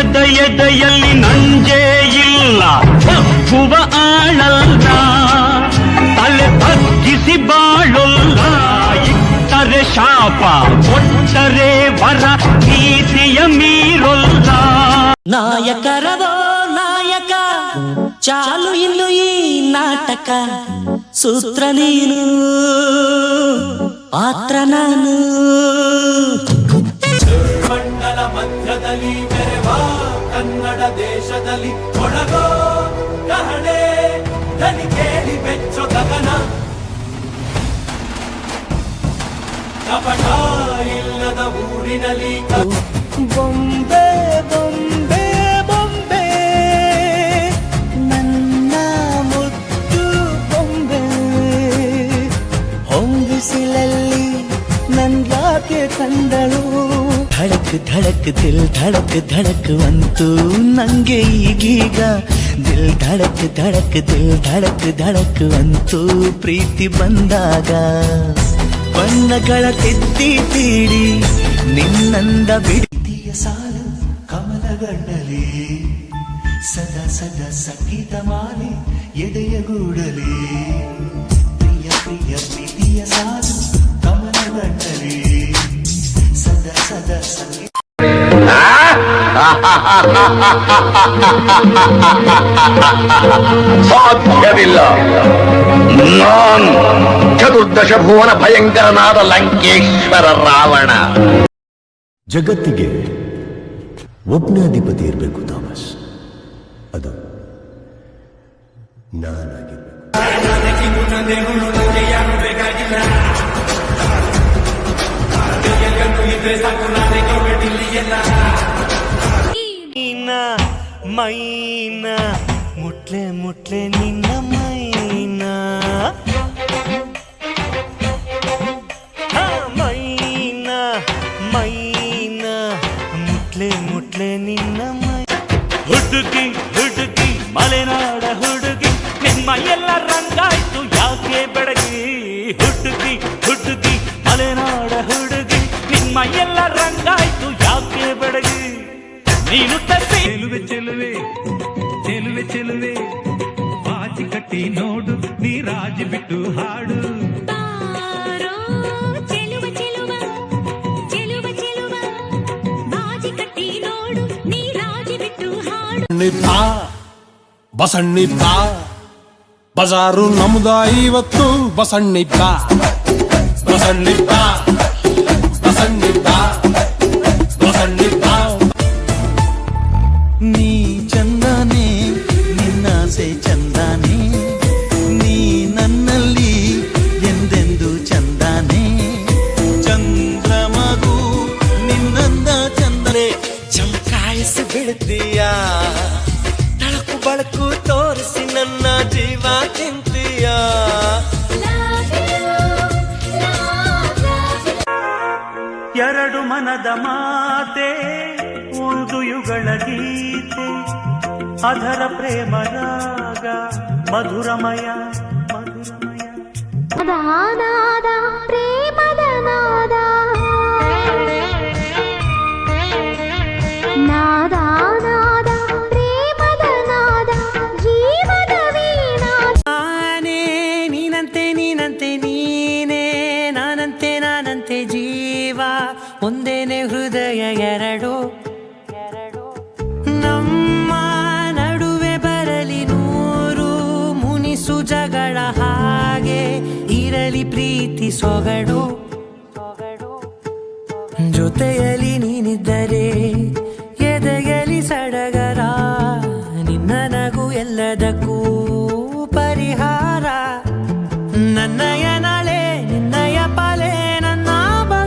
ಎದೆಯಲ್ಲಿ ನಂಜೇ ಇಲ್ಲ ಒಪ್ಪುವ ಆಳಲ್ಲ ತಲೆ ತಗ್ಗಿಸಿ ಬಾಳೊಲ್ಲ ಇಟ್ಟರೆ ಶಾಪ ಕೊಟ್ಟರೆ ವರ ನೀತಿಯ ಮೀರೊಲ್ಲ ನಾಯಕರದೋ ನಾಯಕ ಚಾಲು ಇನ್ನು ಈ ನಾಟಕ ಸೂತ್ರ ನೀನು ಪಾತ್ರ ನಾನು ಮಂಡಲ ಮಧ್ಯದಲ್ಲಿ ಮೆರೆವ ಕನ್ನಡ ದೇಶದಲ್ಲಿ ಕೊಡಗೋ ಕಹಳೆ ದನಿ ಕೇಳಿ ಬೆಚ್ಚೋ ಗಗನ ಕಪಟ ಇಲ್ಲದ ಊರಿನಲ್ಲಿ ಬೊಂಬೆ ಬೊಂಬೆ ಬೊಂಬೆ ನನ್ನ ಮುದ್ದು ಬೊಂಬೆ ಹೊಂಬಿಸಿಲಲ್ಲಿ ನನ್ಯಾಕೆ ಕಂಡಳು ಧಡಕ್ ಧಡಕ್ ದಿಲ್ ಧಡಕ್ ಧಡಕ್ ಅಂತು ನಂಗೆ ಈಗೀಗ ದಿಲ್ ಧಡಕ್ ಧಡಕ್ ದಿಲ್ ಧಡಕ್ ಧಡಕ್ ಅಂತು ಪ್ರೀತಿ ಬಂದಾಗ ಬಣ್ಣಗಳ ತಿದ್ದಿ ತೀಡಿ ನಿನ್ನಂದ ಬಿಡಿಯ ಸಾಲು ಕಮಲಗಣ್ಣಲಿ ಸದಾ ಸದಾ ಸಂಗೀತ ಮಾಲೆ ಎದೆಯ ಗೂಡಲಿ ಪ್ರಿಯ ಪ್ರಿಯ ಪ್ರೀತಿಯ ಸಾಲು ಕಮಲಗಣ್ಣಲಿ ಸದಾ ಸದಾ ಸಂಗೀತ ಸಾಧ್ಯವಿಲ್ಲ. ನಾನು ಚತುರ್ದಶ ಭುವನ ಭಯಂಕರನಾದ ಲಂಕೇಶ್ವರ ರಾವಣ. ಜಗತ್ತಿಗೆ ಒಬ್ಬನೇ ಅಧಿಪತಿ ಇರಬೇಕು ಥಾಮಸ್, ಅದು ನಾನಾಗಿರ್ಬೇಕು. ಮೈನಾ ಮುಟ್ಲೆ ಮುಟ್ಲೆ ನಿನ್ನ ಮೈನಾ ಮೈನಾ ಮೈನಾ ಮುಟ್ಲೆ ಮುಟ್ಲೆ ನಿನ್ನ ಮೈ ಹುಡುಗಿ ಹುಡುಗಿ ಮಲೆನಾಡ ಹುಡುಗಿ ನಿಮ್ಮ ಎಲ್ಲ ರಂಗಾಯ್ತು ಯಾಕೆ ಬೆಳಗಿ ಹುಡುಗಿ ಹುಡುಗಿ ಮಲೆನಾಡ ಹುಡುಗಿ ನಿಮ್ಮ ಎಲ್ಲ ರಂಗಾಯ್ತು ಯಾಕೆ ಬೆಳಗಿ ನೀನು ಚೆಲುವೆ ಚೆಲುವೆ ಚೆಲುವೆ ಚೆಲುವೆ ಬಾಚಿ ಕಟ್ಟಿ ನೋಡು ನೀ ರಾಜಿ ಬಿಟ್ಟು ಹಾಡು ಬಸಣ್ಣಿದ್ದ ಬಜಾರು ನಮ್ದ ಇವತ್ತು ಬಸಣ್ಣಿದ್ದ ಬಸಣ್ಣಿದ್ದ ಬಸಣ್ಣಿದ್ದ ಬಸಣ್ಣಿದ್ದ ನೀ ಚಂದಾನೆ ನಿನ್ನಾಸೆ ಚಂದಾನೆ ನೀ ನನ್ನಲ್ಲಿ ಎಂದೆಂದು ಚಂದಾನೆ ಚಂದ್ರಮಗು ನಿನ್ನಂದ ಚಂದರೆ ಚಮಕಾಯಿಸಿ ಬಿಡ್ತೀಯ ತಳಕು ಬಳಕು ತೋರಿಸಿ ನನ್ನ ಜೀವ ತಿಂತೀಯ ಎರಡು ಮನದ ಮಾತೆ ಒಂದು ಯುಗಳ ಗೀತೆ ಅಧರ ಪ್ರೇಮ ರಾಗ ಮಧುರಮಯ ಮಧುರಮಯ ನಾದ ಪ್ರೇಮದ ನಾದ ನಾದ ನಾದ ಪ್ರೇಮದ ನಾದ ಜೀವದ ವೀಣಾ ನಾನೇ ನೀನಂತೆ ನೀನಂತೆ ನೀನೇ ನಾನಂತೆ ನಾನಂತೆ ಜೀವ ಒಂದೇನೆ ಹೃದಯ ಎರಡು ನಮ್ಮ ನಡುವೆ ಬರಲಿ ನೂರು ಮುನಿಸು ಜಗಳ ಹಾಗೆ ಇರಲಿ ಪ್ರೀತಿ ಸೊಗಡು ಜೊತೆಯಲ್ಲಿ ನೀನಿದ್ದರೆ ಎದೆಯಲಿ ಸಡಗರ ನಿನ್ನ ನಗು ಎಲ್ಲದಕ್ಕೂ